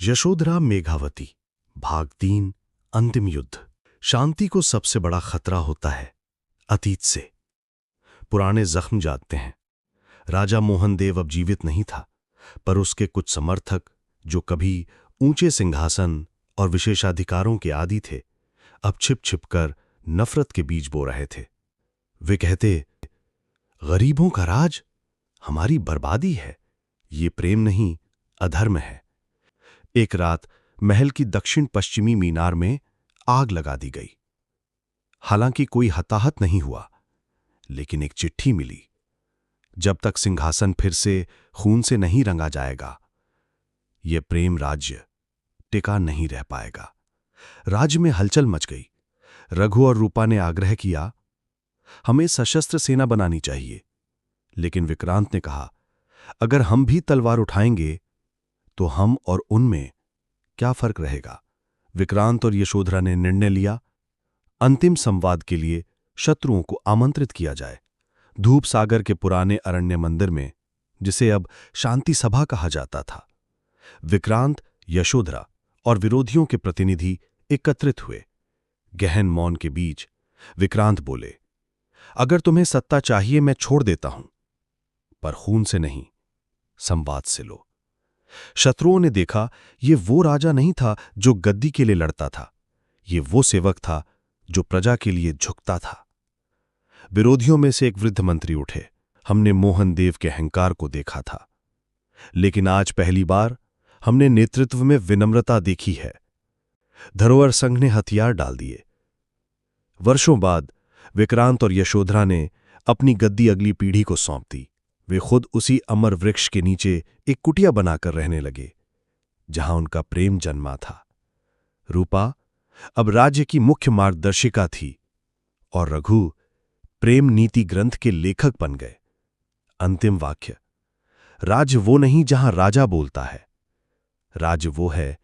यशोधरा मेघावती भाग 3 अंतिम युद्ध। शांति को सबसे बड़ा खतरा होता है अतीत से। पुराने जख्म जागते हैं। राजा मोहनदेव अब जीवित नहीं था, पर उसके कुछ समर्थक जो कभी ऊंचे सिंहासन और विशेषाधिकारों के आदी थे, अब छिप छिप कर नफरत के बीज बो रहे थे। वे कहते, गरीबों का राज हमारी बर्बादी है, ये प्रेम नहीं अधर्म है। एक रात महल की दक्षिण पश्चिमी मीनार में आग लगा दी गई। हालांकि कोई हताहत नहीं हुआ, लेकिन एक चिट्ठी मिली। जब तक सिंहासन फिर से खून से नहीं रंगा जाएगा, यह प्रेम राज्य टिका नहीं रह पाएगा। राज्य में हलचल मच गई। रघु और रूपा ने आग्रह किया, हमें सशस्त्र सेना बनानी चाहिए। लेकिन विक्रांत ने कहा, अगर हम भी तलवार उठाएंगे तो हम और उनमें क्या फर्क रहेगा। विक्रांत और यशोधरा ने निर्णय लिया, अंतिम संवाद के लिए शत्रुओं को आमंत्रित किया जाए। धूप सागर के पुराने अरण्य मंदिर में, जिसे अब शांति सभा कहा जाता था, विक्रांत, यशोधरा और विरोधियों के प्रतिनिधि एकत्रित हुए। गहन मौन के बीच विक्रांत बोले, अगर तुम्हें सत्ता चाहिए मैं छोड़ देता हूं, पर खून से नहीं, संवाद से लो। शत्रुओं ने देखा, ये वो राजा नहीं था जो गद्दी के लिए लड़ता था, ये वो सेवक था जो प्रजा के लिए झुकता था। विरोधियों में से एक वृद्ध मंत्री उठे, हमने मोहनदेव के अहंकार को देखा था, लेकिन आज पहली बार हमने नेतृत्व में विनम्रता देखी है। धरोहर संघ ने हथियार डाल दिए। वर्षों बाद विक्रांत और यशोधरा ने अपनी गद्दी अगली पीढ़ी को सौंप दी। वे खुद उसी अमर वृक्ष के नीचे एक कुटिया बनाकर रहने लगे, जहां उनका प्रेम जन्मा था। रूपा अब राज्य की मुख्य मार्गदर्शिका थी और रघु प्रेम नीति ग्रंथ के लेखक बन गए। अंतिम वाक्य, राज्य वो नहीं जहां राजा बोलता है, राज्य वो है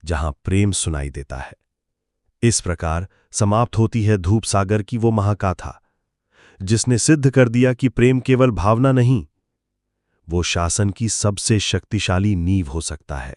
जहां प्रेम सुनाई देता है। इस प्रकार समाप्त होती है धूप सागर की वो महागाथा, जिसने सिद्ध कर दिया कि प्रेम केवल भावना नहीं, वो शासन की सबसे शक्तिशाली नींव हो सकता है।